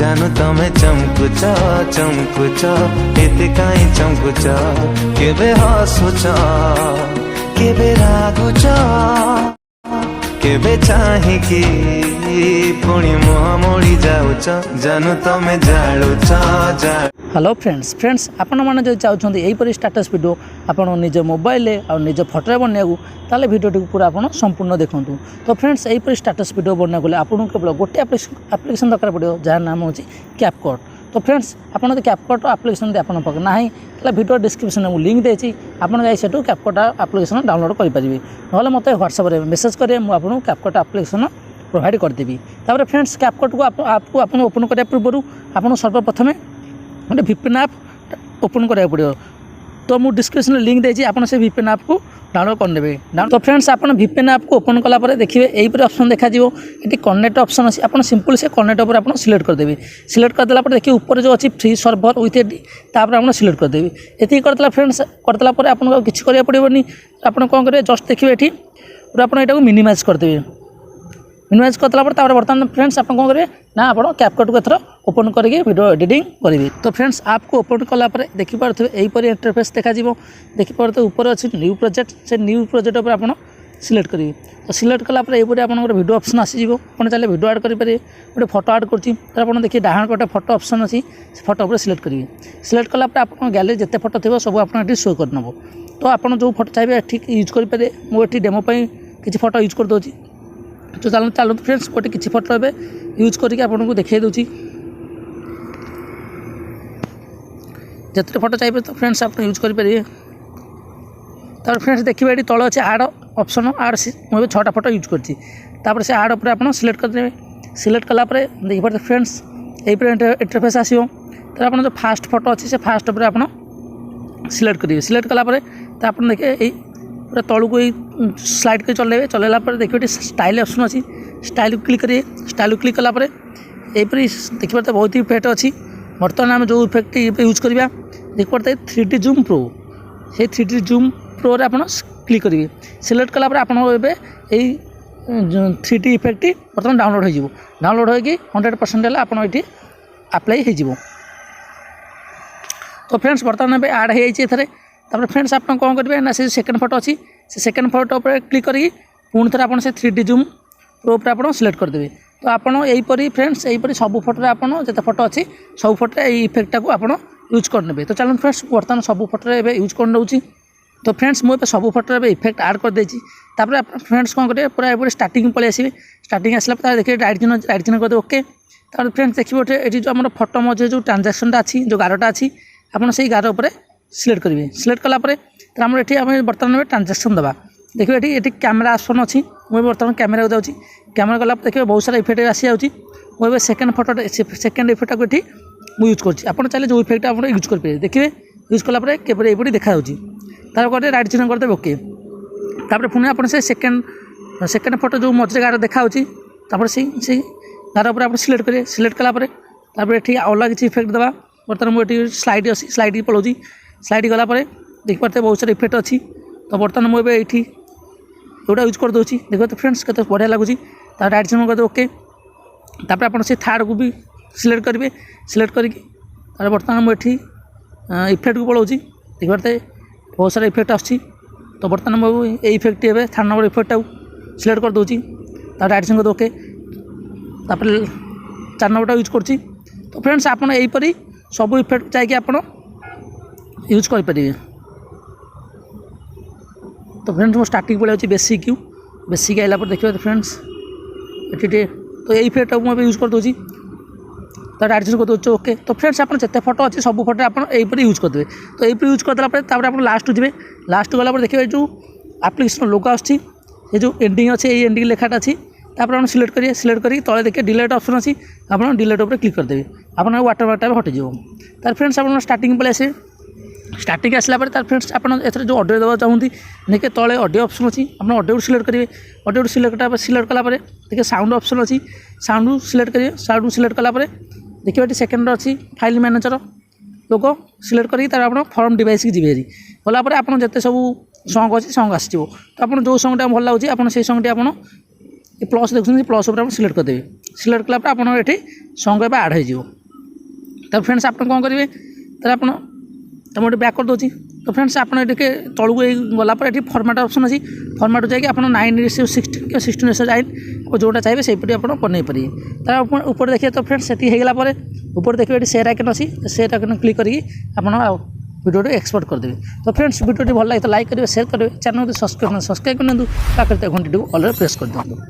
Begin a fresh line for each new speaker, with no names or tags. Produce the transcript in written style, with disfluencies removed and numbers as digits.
जानू तमे चमकुच चमकुच एते काई चमकुच केबे हसुच केबे रागुच केबे चाहिकी पुणी मुह मोड़ी जाऊच जानू तमे जालुच
हेलो फ्रेंड्स आपण मैंने जो चाहते यहीपरी स्टाटस वीडियो आप निज मोबाइल और निज फोटो बनवाक ताले वीडियो टी पूरा आप संपूर्ण देखूँ। तो फ्रेंड्स यहीपरी स्टाटस वीडियो बनवाक गले आपको केवल गोटे एप्लिकेशन दरकार पड़ो जार नाम हो कैपकट। तो फ्रेंड्स आपन कैपकट एप्लिकेशन आपन पाखे ना तो वीडियो डिस्क्रिप्शन में लिंक देती आपन जाई सेठू कैपकट एप्लिकेशन डाउनलोड करेंगे ना मत व्हाट्सएप मेसेज करेंगे मुझे कैपकट एप्लिकेशन प्रोवाइड करदेवी। तापर फ्रेंड्स कैपकट को आपको ओपन करने पूर्व आपको सर्वप्रथम गोटे VPN ऐप ओपन करा पड़ो। तो मुझे डिस्क्रिप्शन लिंक देती आप VPN ऐप को डाउनलोड करने। तो फ्रेंड्स आप VPN ऐप को ओपन कलापर देखिए यहीपरी ऑप्शन देखा ये कनेक्ट ऑप्शन अच्छी आप सिंपल से कनेक्ट पर आप सिलेक्ट करदेवी। सिलेक्ट करदेला देखिए ऊपर जो अच्छी फ्री सर्वर विथ तापर आप सिलेक्ट करदेवी। ये करदेला फ्रेंड्स करदेला आपको किसी करा पड़ोनी आप कौन करेंगे जस्ट देखिए ये पूरा आप यहाँ मिनिमाइज करदेवे। मिनिमाइज करदेला बर्तमान फ्रेंड्स आप कौन करेंगे ना आप कैपकट को एथर ओपन करके वीडियो एडिटिंग करेंगे। तो फ्रेंड्स आपको ओपन कलापर देखिपे यहीपरी इंटरफेस देखा देखिपे ऊपर अच्छी न्यू प्रोजेक्ट से न्यू प्रोजेक्ट पर आप सिलेक्ट करेंगे। तो सिलेक्ट कलापर यहीपरी आप वीडियो ऑप्शन आसीज आप चले वीडियो ऐड करेंगे गोटे फोटो ऐड कर देखिए डाहाण पटे फोटो ऑप्शन अच्छी फोटो पर सिलेक्ट करेंगे। सिलेक्ट कलापर आप गैलरी जिते फोटो थी सब आप शो करनब। तो आप जो फोटो चाहिए ठीक यूज करेंगे मुझे डेमो किसी फोटो यूज कर दूसरी। तो चलो फ्रेंड्स गोटे किसी फोटो ए यूज करके आपको देखा दूसरी जिते फोटो चाहिए। तो फ्रेंड्स आप यूज करेंगे। तापर फ्रेंड्स देखिए ये तल अच्छे आड ऑप्शन आड मुझे 6टा फोटो यूज कर से आड उपर आप सिलेक्ट करदे। सिलेक्ट कलापर देखिए फ्रेंड्स यहीपरी इंटरफेस आसो। तो आप जो फास्ट फोटो अच्छी से फास्ट उपर आप सिलेक्ट करेंगे। सिलेक्ट कलापर तो आप देखिए यही पूरा तलू को स्लाइड कर चलेला देखिए स्टाइल ऑप्शन अच्छी स्टाइल को क्लिक करिए। स्टाइल को क्लिक कलापर यहीपरी देखिए तो बहुत इफेक्ट अच्छी। बर्तमान आम जो इफेक्ट यूज करवा देखिए 3D जूम प्रो से 3D जूम प्रो आप क्लिक करेंगे। सिलेक्ट कलापर आप 3D इफेक्ट बर्तमान डाउनलोड हो डाउनलोड होगी 100% आप अप्लाई हो। तो फ्रेंड्स बर्तमान आड हो फ्रेंड्स आप कौन करेंगे ना से सेकेंड फोटो अच्छी से सेकेंड फोटो पर क्लिक करी पुणी थे आप 3D जूम प्रो पर आप सिलेक्ट करदेवे। तो आपड़ यहीपरी फ्रेंड्स यहीपरी सब फोटो आप जिते फोटो अच्छी सब फोटो ये इफेक्टा को आप यूज करने। तो चलो फ्रेंड्स बर्तमान सब फोटो ए यूज कर नौची। तो फ्रेंड्स मुझे सब फोटो ए इफेक्ट ऐड कर देती। आप फ्रेंड्स कौन करेंगे पूरा ये स्टार्टिंग पलि आसवे। स्टार्टिंग आसला देखिए राइट चिन्ह करदे ओके। तापर फ्रेंड्स देखिए ये जो आम फोटो मझे जो ट्रांजाक्शनटा अच्छी जो गारटा अच्छी आप से गार उपर सिलेक्ट करेंगे। सिलेक्ट कलापर ये आम बर्तमान ट्रांजाक्शन देवा देखिए ये कैमेरा ऑप्शन अच्छी मुझे बर्तमान कैमेरा को जाऊँगी। कैमेरा गला देखिए बहुत सारा इफेक्ट आसी जाऊँगी मुझे सेकेंड फोटो सेकेंड इफेक्ट को ये यूज कर चाहिए जो इफेक्ट आप यूज करेंगे देखिए यूज कलापर ये देखा तार राइट चिन्ह करदे ओके। तापर पुणी आप सेकेंड फोटो जो मझे गार देखा से गार उपर आप सिलेक्ट करेंगे। सिलेक्ट कलापर ये अलग किसी इफेक्ट देवा बर्तमान मुझे स्लाइड अच्छी स्लाइड पलाऊँगी। स्लाइड गलापर देखिए बहुत सारा इफेक्ट अच्छी। तो बर्तमान मुझे ये जोटा यूज कर दूसरी देखो तो फ्रेंड्स के बढ़िया लगुच राइट चिन्ह करदे ओके। तापर आप से थर्ड को भी सिलेक्ट करेंगे। सिलेक्ट करके बर्तमान मुझे इफेक्ट को पलाऊँगी देखिए बहुत सारा इफेक्ट आसी। तो बर्तमान मुझे ये इफेक्ट ए थर्ड नंबर इफेक्ट सिलेक्ट कर दूसरी राइट चिन्ह करदे ओके। तापर 4 नंबरटा यूज कर। तो फ्रेंड्स आप यहीपरी सब इफेक्ट चाहिए आप यूज करेंगे। तो फ्रेंड्स मैं स्टार्टिंग पड़े बेसिक आइला देखिए फ्रेंड्स ये तो ये इफेक्ट मुझे यूज कर दूसरी तो राइट चिन्ह कर दूसरे ओके। तो फ्रेंड्स आप जिते फोटो अच्छी सब फोटो आप यहीपरी यूज करदे। तो यहीपरी यूज करदेला आप लास्ट जी लास्ट गला देखिए जो एप्लिकेशन लोगो आछी जो एंडिंग अच्छे ये एंडिंग लेखाटा अच्छी तापर आप सिलेक्ट करेंगे। सिलेक्ट करके तले देखिए डिलीट ऑप्शन अच्छी आप डिलीट उपर क्लिक करदेवे आप वाटरमार्क टाइप हटिज। तार फ्रेंड्स आप स्टार्टिंग पलि आसे। स्टार्टिंग आसला फ्रेंड्स आप जो ऑडियो देवा चाहती देखिए तले ऑडियो ऑप्शन अच्छी आप ऑडियो सिलेक्ट करेंगे। ऑडियो सिलेक्ट कलापर देखिए साउंड ऑप्शन अच्छी साउंड सिलेक्ट करेंगे। साउंड सिलेक्ट कलापर देखिए ये सेकेंड अच्छी फाइल मैनेजर लोगो सिलेक्ट करके आप फॉर्म डिवाइस की जी गलापर आप जिते सब सॉन्ग अच्छी सॉन्ग आसो। तो आप जो सॉन्गटा भल लगे आप से सॉन्गटी आप ये प्लस देखुन प्लस आप सिलेक्ट करदेवे सिलेक्ट कलापर आप सॉन्ग एवं आड हो तो फ्रेंड्स आप कौन करेंगे तो आप गोटे बैक कर दूसरी तो फ्रेंड्स आप तलू गलापर ये फर्माट ऑप्शन अच्छी फर्माट जाकि आप 9:16 16:9 जोटा चाहिए से आप बनई पारे तो ऊपर देखिए तो फ्रेंड्स से होगा ऊपर देखिए ये शेयर आइकन अच्छी शेयर आइकन क्लिक करके आप वीडियो एक्सपोर्ट करदेवे तो फ्रेंड्स वीडियो भल लगे तो लाइक करेंगे शेयर करेंगे चैनल सब्सक्राइब करने पाखे घंटी ऑल प्रेस कर दिखाँ।